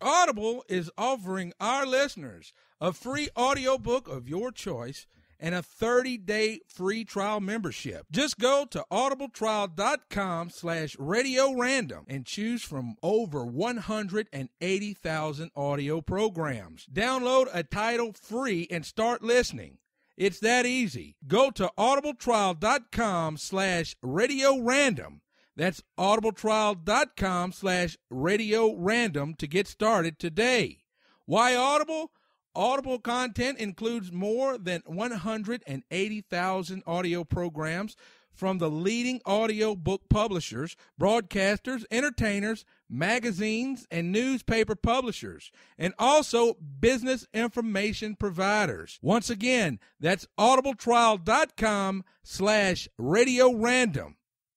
Audible is offering our listeners a free audiobook of your choice and a 30-day free trial membership. Just go to audibletrial.com/radiorandom and choose from over 180,000 audio programs. Download a title free and start listening. It's that easy. Go to audibletrial.com/radiorandom. That's audibletrial.com/radiorandom to get started today. Why Audible? Audible content includes more than 180,000 audio programs from the leading audio book publishers, broadcasters, entertainers, magazines, and newspaper publishers, and also business information providers. Once again, that's audibletrial.com/radiorandom.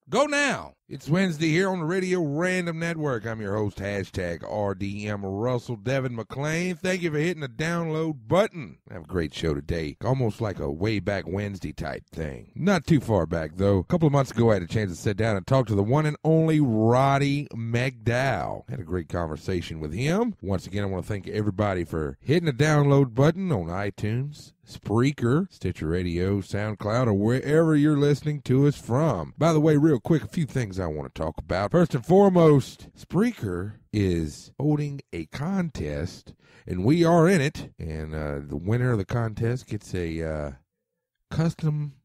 Go now. It's Wednesday here on the Radio Random Network. I'm your host, hashtag RDM Russell Devin McLain. Thank you for hitting the download button. I have a great show today. Almost like a way back Wednesday type thing. Not too far back, though. A couple of months ago, I had a chance to sit down and talk to the one and only Ronnie McDowell. Had a great conversation with him. Once again, I want to thank everybody for hitting the download button on iTunes, Spreaker, Stitcher Radio, SoundCloud, or wherever you're listening to us from. By the way, real quick, a few things I want to talk about. First and foremost, Spreaker is holding a contest, and we are in it, and the winner of the contest gets a custom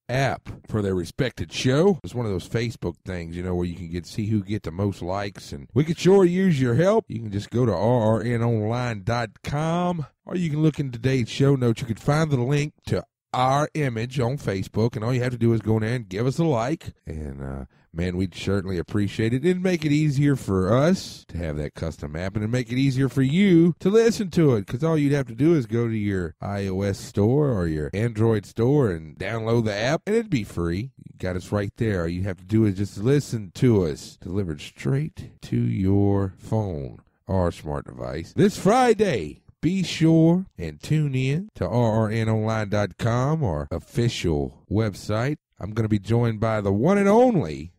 app for their respected show. It's one of those Facebook things, you know, where you can see who get the most likes, and we could sure use your help. You can just go to rrnonline.com, or you can look in today's show notes. You can find the link to our image on Facebook, and all you have to do is go in there and give us a like, and man, we'd certainly appreciate it. It'd make it easier for us to have that custom app, and it'd make it easier for you to listen to it, because all you'd have to do is go to your iOS store or your Android store and download the app, and it'd be free. You got us right there. All you have to do is just listen to us, delivered straight to your phone or smart device. This Friday, be sure and tune in to rrnonline.com, our official website. I'm going to be joined by the one and only,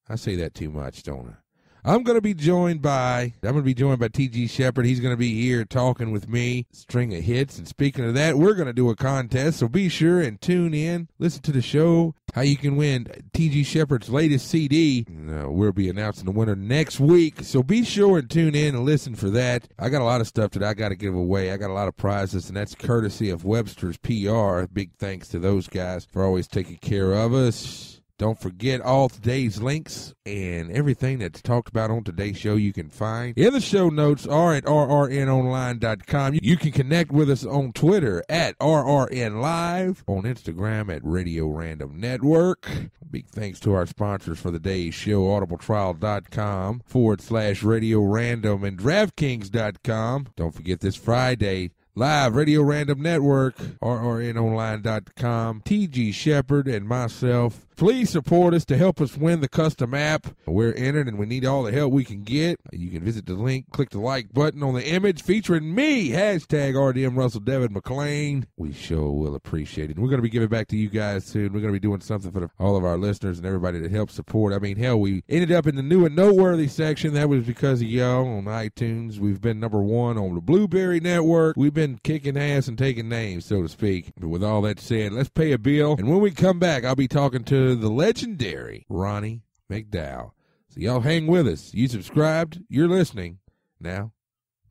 I say that too much, don't I? I'm going to be joined by T.G. Shepard. He's going to be here talking with me, string of hits. And speaking of that, we're going to do a contest, so be sure and tune in. Listen to the show, how you can win T.G. Shepard's latest CD. We'll be announcing the winner next week, so be sure and tune in and listen for that. I got a lot of stuff that I got to give away. I got a lot of prizes, and that's courtesy of Webster's PR. Big thanks to those guys for always taking care of us. Don't forget, all today's links and everything that's talked about on today's show you can find in the show notes are at rrnonline.com. You can connect with us on Twitter at rrnlive, on Instagram at Radio Random Network. Big thanks to our sponsors for the day's show, audibletrial.com/Radio Random and DraftKings.com. Don't forget this Friday, live Radio Random Network, rrnonline.com, T.G. Shepard and myself. Please support us to help us win the custom app. We're in it, and we need all the help we can get. You can visit the link, click the like button on the image featuring me, hashtag RDM Russell Devin McLain. We sure will appreciate it. And we're going to be giving back to you guys soon. We're going to be doing something for all of our listeners and everybody that helps support. I mean, hell, we ended up in the new and noteworthy section. That was because of y'all on iTunes. We've been #1 on the Blueberry Network. We've been kicking ass and taking names, so to speak. But with all that said, let's pay a bill. And when we come back, I'll be talking to the legendary Ronnie McDowell. So y'all hang with us. You subscribed. You're listening. Now,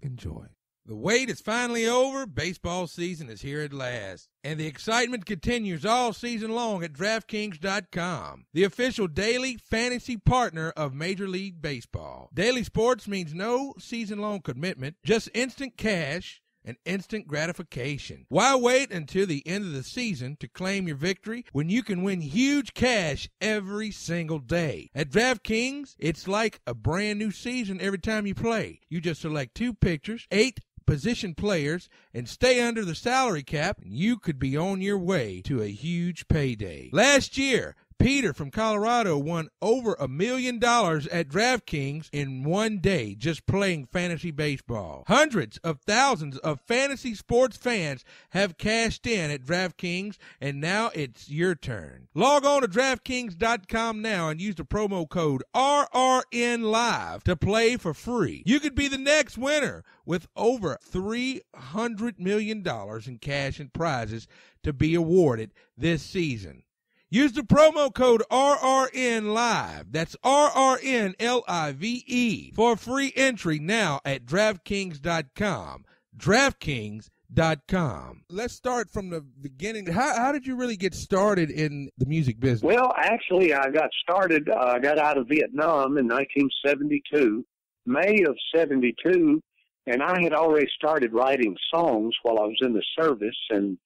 enjoy. The wait is finally over. Baseball season is here at last. And the excitement continues all season long at DraftKings.com, the official daily fantasy partner of Major League Baseball. Daily sports means no season-long commitment, just instant cash and instant gratification. Why wait until the end of the season to claim your victory when you can win huge cash every single day? At DraftKings, it's like a brand new season every time you play. You just select 2 pitchers, 8 position players, and stay under the salary cap, and you could be on your way to a huge payday. Last year, Peter from Colorado won over $1 million at DraftKings in one day just playing fantasy baseball. Hundreds of thousands of fantasy sports fans have cashed in at DraftKings, and now it's your turn. Log on to DraftKings.com now and use the promo code RRNLive to play for free. You could be the next winner with over $300 million in cash and prizes to be awarded this season. Use the promo code RRNLive, that's RRNLIVE, for a free entry now at DraftKings.com. DraftKings.com. Let's start from the beginning. How did you really get started in the music business? Well, actually, I got started, I got out of Vietnam in 1972, May of 72, and I had already started writing songs while I was in the service, and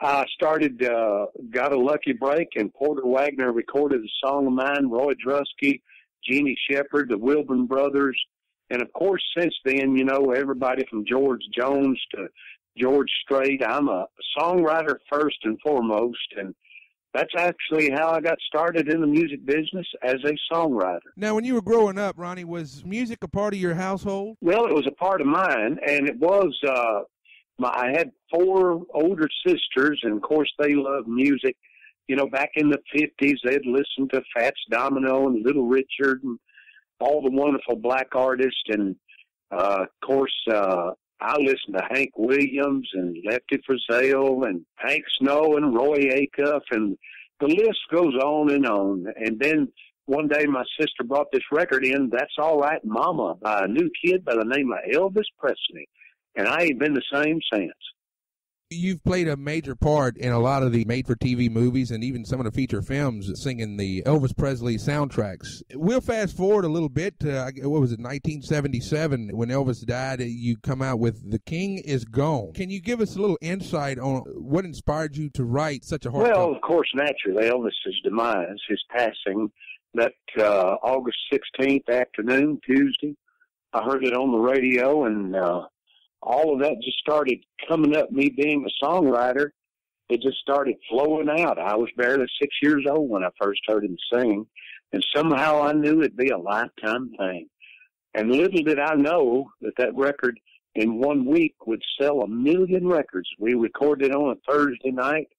I started, got a lucky break, and Porter Wagner recorded a song of mine, Roy Drusky, Jeannie Shepherd, the Wilburn Brothers, and of course, since then, you know, everybody from George Jones to George Strait. I'm a songwriter first and foremost, and that's actually how I got started in the music business, as a songwriter. Now, when you were growing up, Ronnie, was music a part of your household? Well, it was a part of mine, and it was, I had 4 older sisters, and of course they loved music. You know, back in the 50s, they'd listen to Fats Domino and Little Richard and all the wonderful black artists. And, of course, I listened to Hank Williams and Lefty Frizzell and Hank Snow and Roy Acuff, and the list goes on. And then one day my sister brought this record in, That's All Right, Mama, by a new kid by the name of Elvis Presley. And I ain't been the same since. You've played a major part in a lot of the made-for-TV movies and even some of the feature films singing the Elvis Presley soundtracks. We'll fast forward a little bit to, 1977, when Elvis died. You come out with The King Is Gone. Can you give us a little insight on what inspired you to write such a hard Well, of course, naturally, Elvis's demise, his passing, that August 16th afternoon, Tuesday, I heard it on the radio, and all of that just started coming up. Me being a songwriter, it just started flowing out. I was barely 6 years old when I first heard him sing, and somehow I knew it'd be a lifetime thing. And little did I know that record in 1 week would sell 1 million records. We recorded on a Thursday night.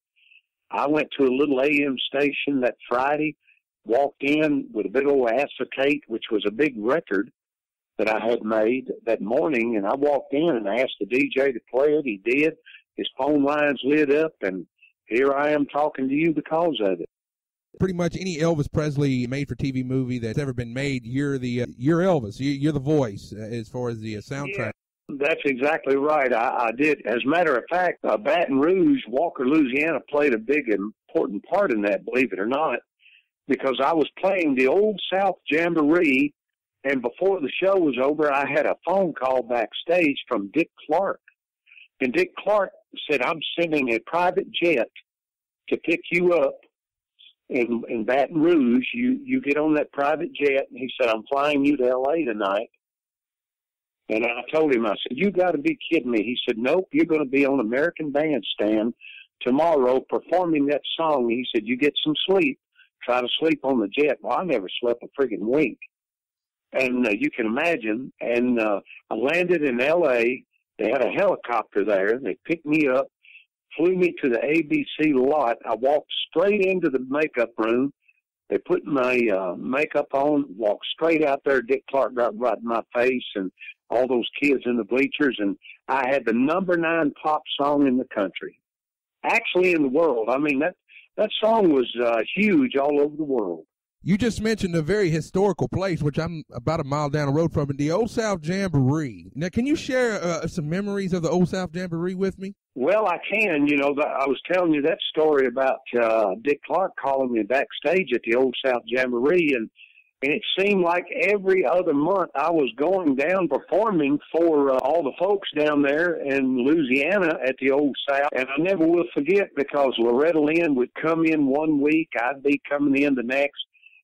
I went to a little AM station that Friday, walked in with a big old acetate, which was a big record that I had made that morning, and I walked in and asked the DJ to play it. He did. His phone lines lit up, and here I am talking to you because of it. Pretty much any Elvis Presley made-for-TV movie that's ever been made, you're Elvis. You're the voice as far as the soundtrack. Yeah, that's exactly right. I did. As a matter of fact, Baton Rouge, Walker, Louisiana played a big, important part in that, believe it or not, because I was playing the Old South Jamboree. And before the show was over, I had a phone call backstage from Dick Clark. And Dick Clark said, I'm sending a private jet to pick you up in Baton Rouge. You get on that private jet. And he said, I'm flying you to L.A. tonight. And I told him, I said, you got to be kidding me. He said, nope, you're going to be on American Bandstand tomorrow performing that song. He said, you get some sleep. Try to sleep on the jet. Well, I never slept a friggin' wink. And you can imagine, and I landed in L.A. They had a helicopter there. They picked me up, flew me to the ABC lot. I walked straight into the makeup room. They put my makeup on, walked straight out there. Dick Clark got right in my face and all those kids in the bleachers, and I had the number 9 pop song in the country, actually in the world. I mean, that song was huge all over the world. You just mentioned a very historical place, which I'm about a mile down the road from, the Old South Jamboree. Now, can you share some memories of the Old South Jamboree with me? Well, I can. You know, I was telling you that story about Dick Clark calling me backstage at the Old South Jamboree, and it seemed like every other month I was going down performing for all the folks down there in Louisiana at the Old South. And I never will forget, because Loretta Lynn would come in 1 week, I'd be coming in the next.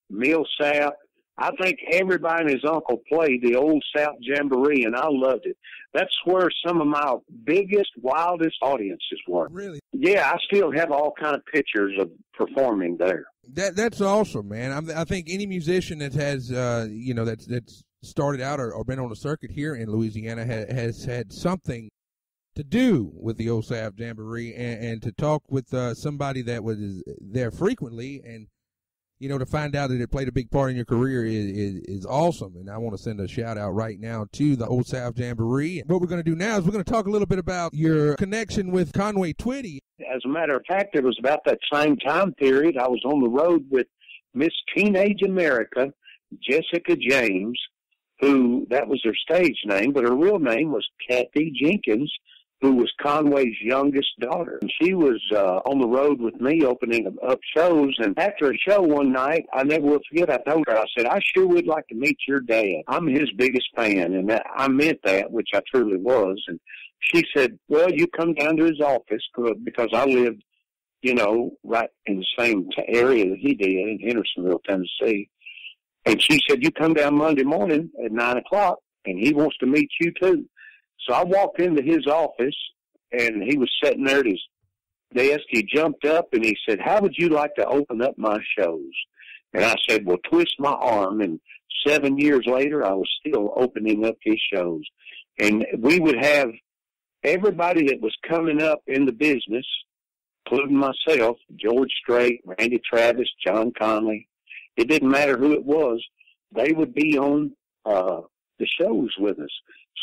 Millsap, I think everybody and his uncle played the Old South Jamboree, and I loved it. That's where some of my biggest, wildest audiences were. Really? Yeah, I still have all kind of pictures of performing there. That's awesome, man. I think any musician that has, that's started out or been on the circuit here in Louisiana has had something to do with the Old South Jamboree, and to talk with somebody that was there frequently, and to find out that it played a big part in your career is awesome. And I want to send a shout out right now to the Old South Jamboree. And what we're going to do now is we're going to talk a little bit about your connection with Conway Twitty. As a matter of fact, it was about that same time period. I was on the road with Miss Teenage America, Jessica James, who, that was her stage name, but her real name was Kathy Jenkins, who was Conway's youngest daughter. And she was on the road with me opening up shows. And after a show one night, I never will forget, I told her, I said, I sure would like to meet your dad. I'm his biggest fan. And I meant that, which I truly was. And she said, well, you come down to his office, because I lived, right in the same area that he did in Hendersonville, Tennessee. And she said, you come down Monday morning at 9 o'clock, and he wants to meet you too. So I walked into his office, and he was sitting there at his desk. He jumped up, and he said, how would you like to open up my shows? And I said, well, twist my arm. And 7 years later, I was still opening up his shows. And we would have everybody that was coming up in the business, including myself, George Strait, Randy Travis, John Conley. It didn't matter who it was. They would be on the shows with us.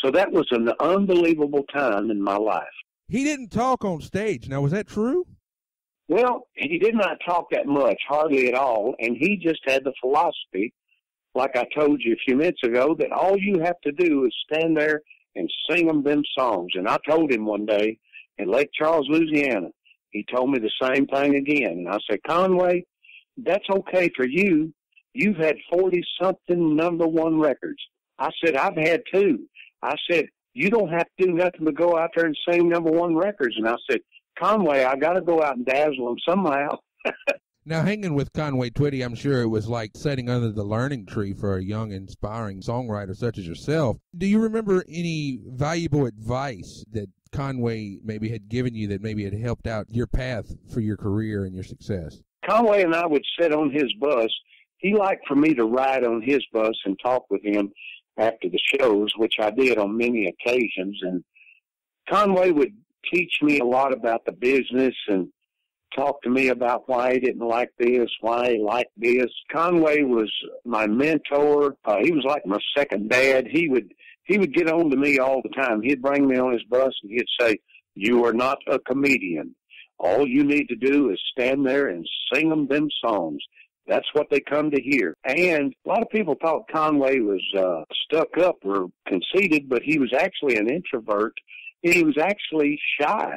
So that was an unbelievable time in my life. He didn't talk on stage. Now, was that true? Well, he did not talk that much, hardly at all, and he just had the philosophy, like I told you a few minutes ago, that all you have to do is stand there and sing them songs. And I told him one day in Lake Charles, Louisiana, he told me the same thing again. And I said, Conway, that's okay for you. You've had 40-something #1 records. I said, I've had 2. I said, you don't have to do nothing but go out there and sing #1 records. And I said, Conway, I got to go out and dazzle them somehow. Now, hanging with Conway Twitty, I'm sure it was like sitting under the learning tree for a young, inspiring songwriter such as yourself. Do you remember any valuable advice that Conway maybe had given you that maybe had helped out your path for your career and your success? Conway and I would sit on his bus. He liked for me to ride on his bus and talk with him after the shows, which I did on many occasions. And Conway would teach me a lot about the business and talk to me about why he didn't like this, why he liked this. Conway was my mentor. He was like my second dad. He would get on to me all the time. He'd bring me on his bus and he'd say, you are not a comedian. All you need to do is stand there and sing them songs. That's what they come to hear. And a lot of people thought Conway was stuck up or conceited, but he was actually an introvert. He was actually shy.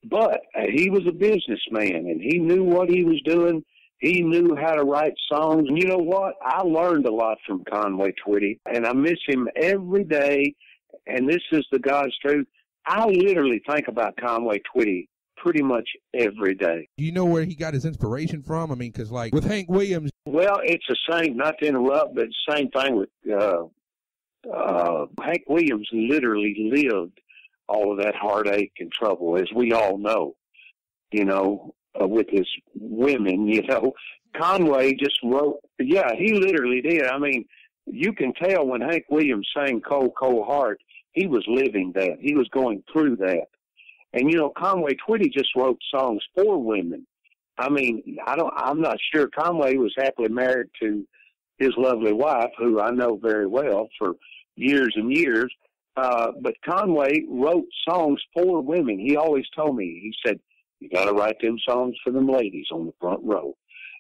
But he was a businessman, and he knew what he was doing. He knew how to write songs. And you know what? I learned a lot from Conway Twitty, and I miss him every day. And this is the God's truth. I literally think about Conway Twitty pretty much every day. Do you know where he got his inspiration from? I mean, because like with Hank Williams. Well, it's the same, not to interrupt, but same thing with Hank Williams literally lived all of that heartache and trouble, as we all know, with his women, Conway just wrote, yeah, he literally did. I mean, you can tell when Hank Williams sang Cold, Cold Heart, he was living that. He was going through that. And, Conway Twitty just wrote songs for women. I mean, I'm not sure. Conway was happily married to his lovely wife, who I know very well for years and years. But Conway wrote songs for women. He always told me, he said, you got to write them songs for them ladies on the front row.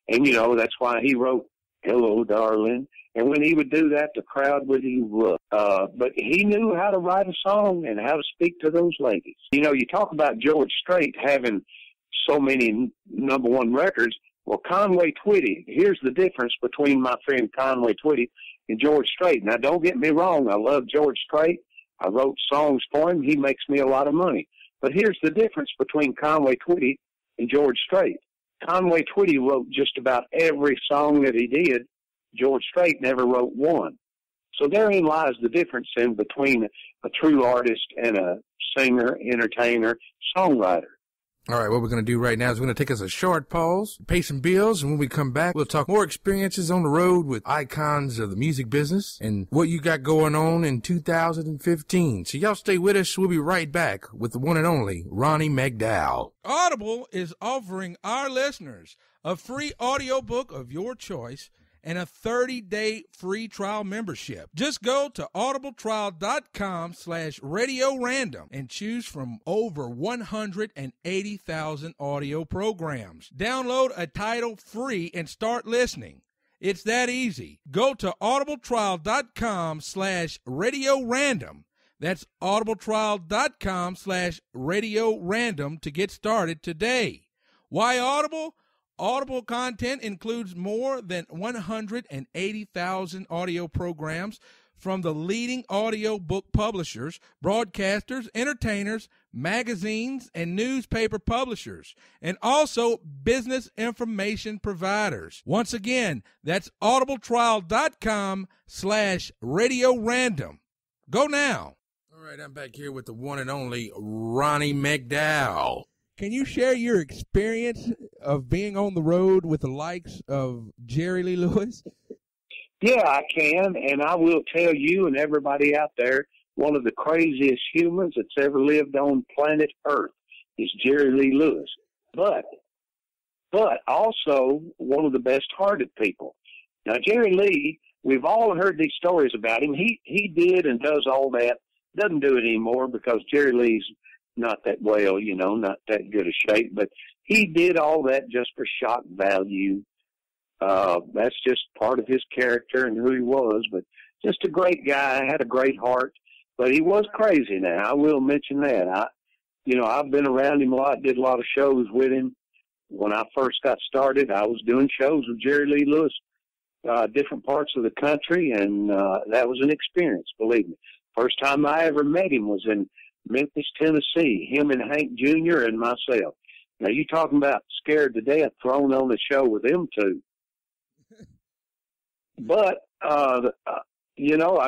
And, that's why he wrote Hello, Darling. And when he would do that, the crowd would erupt. But he knew how to write a song and how to speak to those ladies. You talk about George Strait having so many #1 records. Well, Conway Twitty, here's the difference between my friend Conway Twitty and George Strait. Now, don't get me wrong. I love George Strait. I wrote songs for him. He makes me a lot of money. But here's the difference between Conway Twitty and George Strait. Conway Twitty wrote just about every song that he did George Strait never wrote one. So therein lies the difference in between a true artist and a singer, entertainer, songwriter. All right, what we're going to do right now is we're going to take us a short pause, pay some bills, and when we come back, we'll talk more experiences on the road with icons of the music business and what you got going on in 2015. So y'all stay with us. We'll be right back with the one and only Ronnie McDowell. Audible is offering our listeners a free audiobook of your choice and a 30-day free trial membership. Just go to audibletrial.com/radio random and choose from over 180,000 audio programs. Download a title free and start listening. It's that easy. Go to audibletrial.com/radio random. That's audibletrial.com/radio random to get started today. Why Audible? Audible content includes more than 180,000 audio programs from the leading audio book publishers, broadcasters, entertainers, magazines, and newspaper publishers, and also business information providers. Once again, that's audibletrial.com/radio random. Go now. All right, I'm back here with the one and only Ronnie McDowell. Can you share your experience of being on the road with the likes of Jerry Lee Lewis? Yeah, I can, and I will tell you and everybody out there, one of the craziest humans that's ever lived on planet Earth is Jerry Lee Lewis. But also one of the best-hearted people. Now, Jerry Lee, we've all heard these stories about him. He did and does all that. Doesn't do it anymore because Jerry Lee's not that well, not that good a shape, but he did all that just for shock value. That's just part of his character and who he was, but just a great guy, had a great heart, but he was crazy now. I will mention that. I've been around him a lot, did a lot of shows with him. When I first got started, I was doing shows with Jerry Lee Lewis, different parts of the country, and that was an experience, believe me. First time I ever met him was in Memphis, Tennessee, him and Hank Jr. and myself. Now, you talking about scared to death, thrown on the show with them two. But, I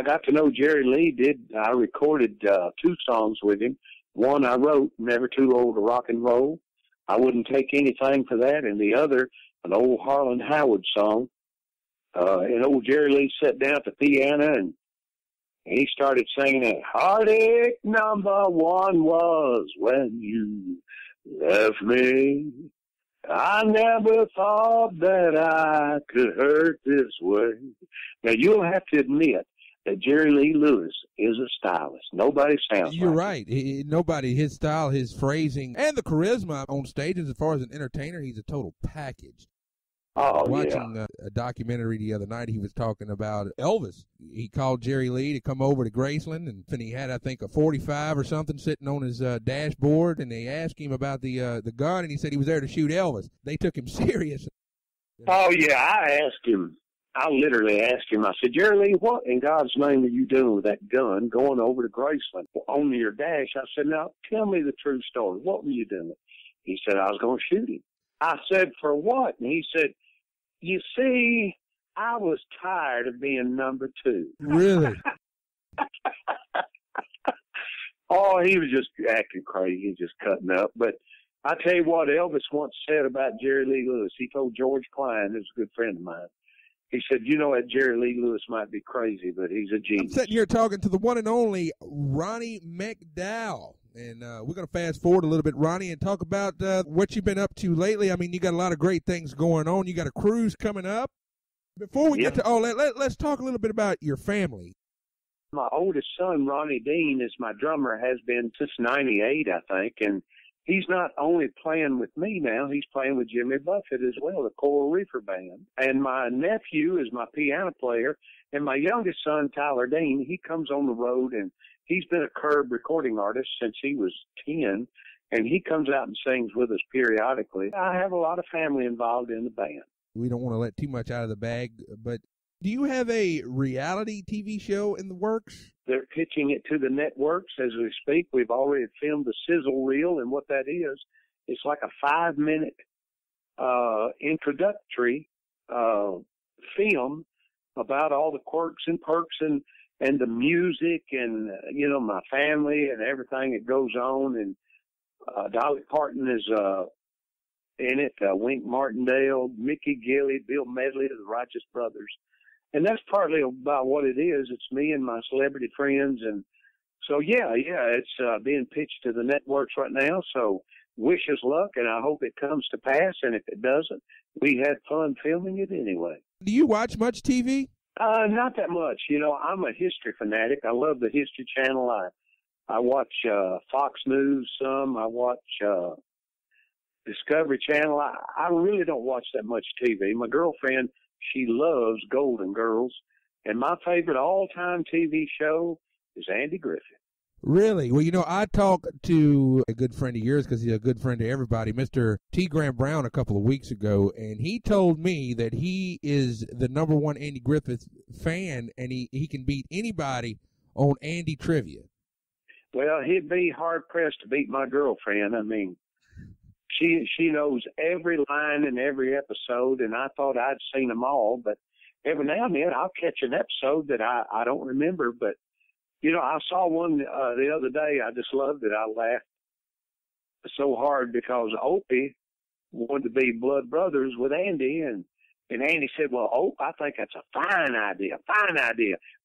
got to know Jerry Lee. I recorded 2 songs with him. One I wrote, Never Too Old to Rock and Roll. I wouldn't take anything for that. And the other, an old Harlan Howard song. And old Jerry Lee sat down at the piano and he started singing it. Heartache number 1 was when you left me. I never thought that I could hurt this way. Now, you'll have to admit that Jerry Lee Lewis is a stylist. Nobody sounds You're like right. Nobody, his style, his phrasing, and the charisma on stage, as far as an entertainer, he's a total package. Watching a documentary the other night, he was talking about Elvis. He called Jerry Lee to come over to Graceland, and then he had, I think, a 45 or something sitting on his dashboard, and they asked him about the gun, and he said he was there to shoot Elvis. They took him serious. Oh, yeah, I literally asked him, I said, Jerry Lee, what in God's name are you doing with that gun going over to Graceland on your dash? I said, now, tell me the true story. What were you doing? He said, I was going to shoot him. I said, for what? And he said, you see, I was tired of being number 2. Really? Oh, he was just acting crazy, just cutting up. But I tell you what Elvis once said about Jerry Lee Lewis. He told George Klein, who's a good friend of mine, he said, that Jerry Lee Lewis might be crazy, but he's a genius. I'm sitting here talking to the one and only Ronnie McDowell. And we're going to fast forward a little bit, Ronnie, and talk about what you've been up to lately. I mean, you got a lot of great things going on. You got a cruise coming up. Before we get to all that, let's talk a little bit about your family. My oldest son, Ronnie Dean, is my drummer, has been since 98, I think. And he's not only playing with me now, he's playing with Jimmy Buffett as well, the Coral Reefer Band. And my nephew is my piano player. And my youngest son, Tyler Dean, he comes on the road, and he's been a Curb recording artist since he was 10, and he comes out and sings with us periodically. I have a lot of family involved in the band. We don't want to let too much out of the bag, but do you have a reality TV show in the works? They're pitching it to the networks as we speak. We've already filmed the sizzle reel, and what that is, it's like a 5-minute introductory film about all the quirks and perks and the music and, my family and everything that goes on. And Dolly Parton is in it, Wink Martindale, Mickey Gilley, Bill Medley, the Righteous Brothers. And that's partly about what it is. It's me and my celebrity friends. And so, it's being pitched to the networks right now. So wish us luck, and I hope it comes to pass. And if it doesn't, we had fun filming it anyway. Do you watch much TV? Not that much. I'm a history fanatic. I love the History Channel. I watch Fox News some. I watch Discovery Channel. I really don't watch that much TV. My girlfriend, she loves Golden Girls, and my favorite all-time TV show is Andy Griffith. Really? Well, I talked to a good friend of yours, because he's a good friend to everybody, Mr. T. Graham Brown, a couple of weeks ago, and he told me that he is the number one Andy Griffith fan, and he can beat anybody on Andy trivia. Well, he'd be hard-pressed to beat my girlfriend. I mean, she knows every line in every episode, and I thought I'd seen them all, but every now and then I'll catch an episode that I don't remember, but I saw one the other day. I just loved it. I laughed so hard because Opie wanted to be blood brothers with Andy, and Andy said, "Well, Opie, I think that's a fine idea.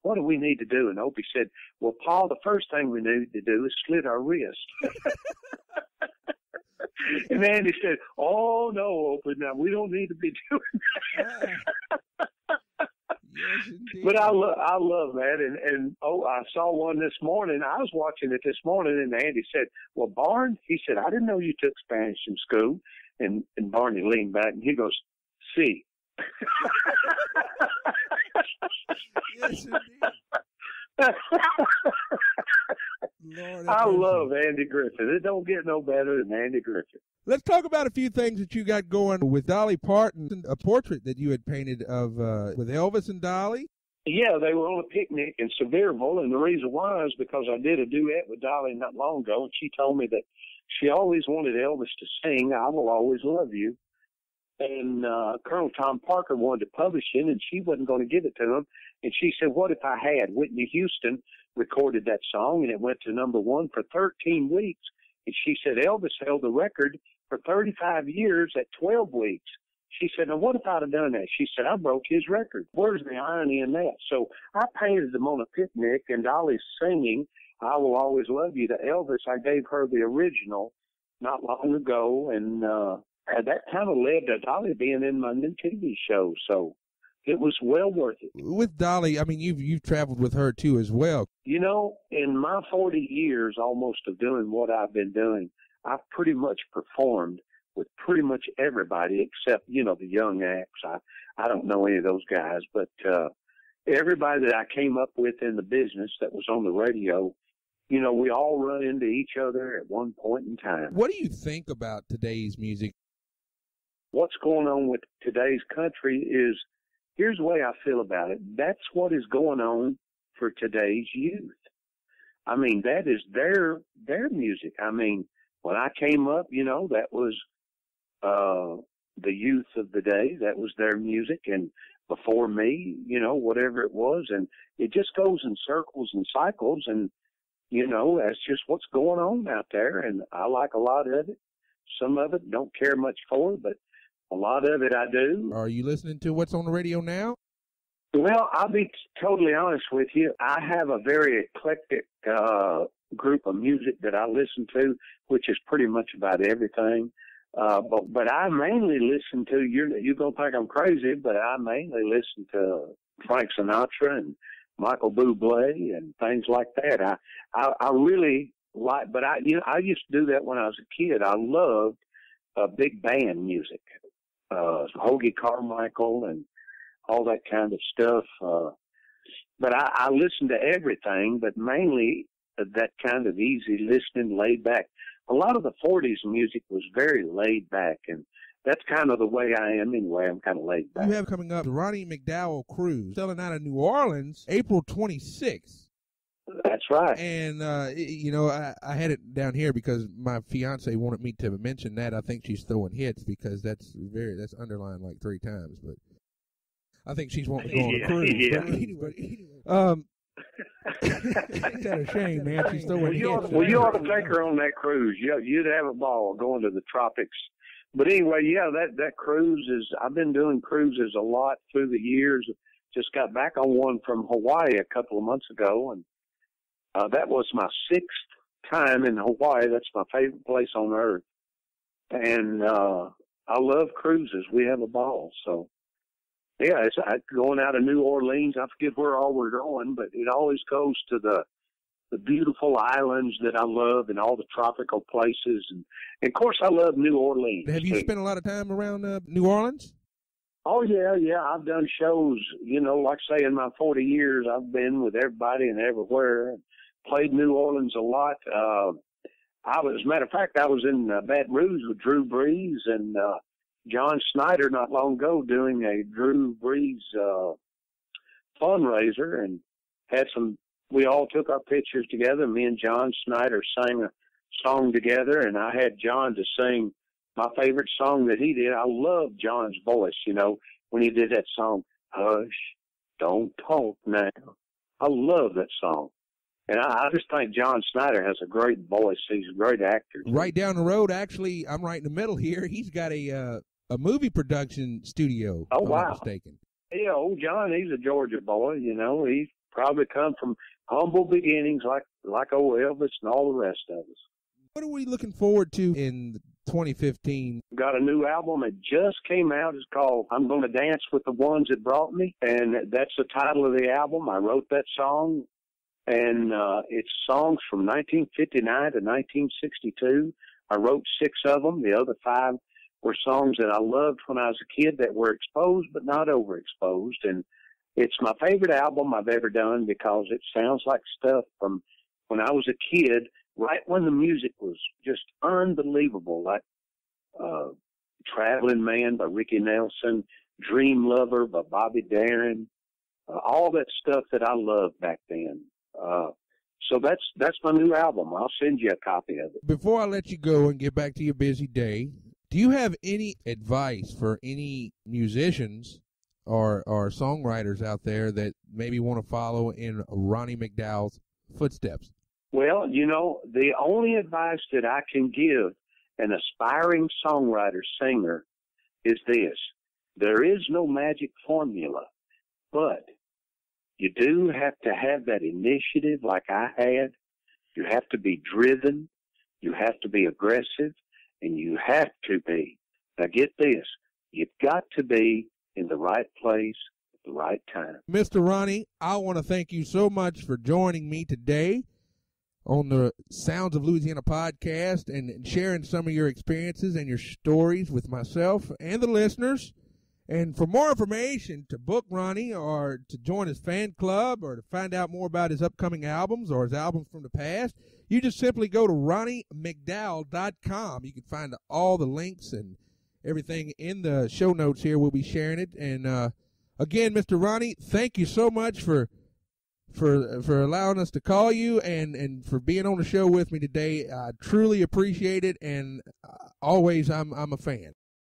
What do we need to do?" And Opie said, "Well, Paul, the first thing we need to do is slit our wrist." And Andy said, "Oh no, Opie, now we don't need to be doing that." Yes, indeed. But I love that, and I saw one this morning. I was watching it this morning, and Andy said, "Well, Barn," he said, "I didn't know you took Spanish in school." And Barney leaned back and he goes, "See." Yes, indeed. Lord, I love Andy Griffith. It don't get no better than Andy Griffith. Let's talk about a few things that you got going with Dolly Parton, a portrait that you had painted of with Elvis and Dolly. Yeah, they were on a picnic in Sevierville, and the reason why is because I did a duet with Dolly not long ago, and she told me that she always wanted Elvis to sing "I Will Always Love You." And Colonel Tom Parker wanted to publish it, and she wasn't going to give it to him. And she said, "What if I had?" Whitney Houston recorded that song, and it went to #1 for 13 weeks. And she said Elvis held the record for 35 years at 12 weeks. She said, "Now, what if I'd have done that?" She said, "I broke his record." Where's the irony in that? So I painted them on a picnic, and Dolly's singing "I Will Always Love You" to Elvis. I gave her the original not long ago, and that kind of led to Dolly being in my new TV show. So it was well worth it. With Dolly, I mean, you've traveled with her too as well. In my 40 years almost of doing what I've been doing, I've pretty much performed with pretty much everybody except, the young acts. I don't know any of those guys, but everybody that I came up with in the business that was on the radio, we all run into each other at one point in time. What do you think about today's music? What's going on with today's country is, here's the way I feel about it. That's what is going on for today's youth. I mean, that is their music. I mean, when I came up, that was the youth of the day. That was their music. And before me, whatever it was. And it just goes in circles and cycles. And, that's just what's going on out there. And I like a lot of it. Some of it don't care much for, but a lot of it I do. Are you listening to what's on the radio now? Well, I'll be totally honest with you. I have a very eclectic group of music that I listen to, which is pretty much about everything. But I mainly listen to, you're going to think I'm crazy, but I mainly listen to Frank Sinatra and Michael Bublé and things like that. I really like, but I used to do that when I was a kid. I loved big band music, Hoagie Carmichael and all that kind of stuff. But I listen to everything, but mainly that kind of easy listening, laid back. A lot of the 40s music was very laid back, and that's kind of the way I am anyway. I'm kind of laid back. You have coming up the Ronnie McDowell Cruise, selling out of New Orleans, April 26th. That's right. And, I had it down here because my fiance wanted me to mention that. I think she's throwing hits because that's underlined like 3 times. But I think she's wanting to go on a cruise. Yeah. But ain't that a shame, man? She's throwing you ought to take her on that cruise. You'd have a ball going to the tropics. But anyway, yeah, that cruise is, I've been doing cruises a lot through the years. Just got back on one from Hawaii a couple of months ago, and that was my 6th time in Hawaii. That's my favorite place on earth. And I love cruises. We have a ball. So, yeah, it's going out of New Orleans. I forget where all we're going, but it always goes to the beautiful islands that I love and all the tropical places. And of course, I love New Orleans. Have you spent a lot of time around New Orleans? Oh, yeah. I've done shows, like say in my 40 years, I've been with everybody and everywhere and played New Orleans a lot. As a matter of fact, I was in Baton Rouge with Drew Brees and John Snyder not long ago doing a Drew Brees fundraiser, and we all took our pictures together. Me and John Snyder sang a song together, and I had John to sing my favorite song that he did. I love John's voice, when he did that song, Hush, Don't Talk Now. I love that song. And I just think John Snyder has a great voice. He's a great actor. Right down the road, actually, I'm right in the middle here. He's got a movie production studio. Oh, wow. I'm not mistaken. Yeah, old John, he's a Georgia boy, He's probably come from humble beginnings like old Elvis and all the rest of us. What are we looking forward to in 2015? Got a new album that just came out. It's called I'm Gonna Dance with the Ones That Brought Me, and that's the title of the album. I wrote that song, and it's songs from 1959 to 1962. I wrote 6 of them. The other 5 were songs that I loved when I was a kid that were exposed but not overexposed, and it's my favorite album I've ever done because it sounds like stuff from when I was a kid, right when the music was just unbelievable, like Traveling Man by Ricky Nelson, Dream Lover by Bobby Darin, all that stuff that I loved back then. So that's my new album. I'll send you a copy of it. Before I let you go and get back to your busy day, do you have any advice for any musicians or songwriters out there that maybe want to follow in Ronnie McDowell's footsteps? Well, the only advice that I can give an aspiring songwriter, singer, is this. There is no magic formula, but you do have to have that initiative like I had. You have to be driven. You have to be aggressive. And you have to be, now get this, you've got to be in the right place at the right time. Mr. Ronnie, I want to thank you so much for joining me today on the Sounds of Louisiana podcast and sharing some of your experiences and your stories with myself and the listeners. And for more information, to book Ronnie or to join his fan club or to find out more about his upcoming albums or his albums from the past, you just simply go to RonnieMcDowell.com. You can find all the links and everything in the show notes here. We'll be sharing it. And again, Mr. Ronnie, thank you so much for allowing us to call you and for being on the show with me today. I truly appreciate it, and always I'm a fan.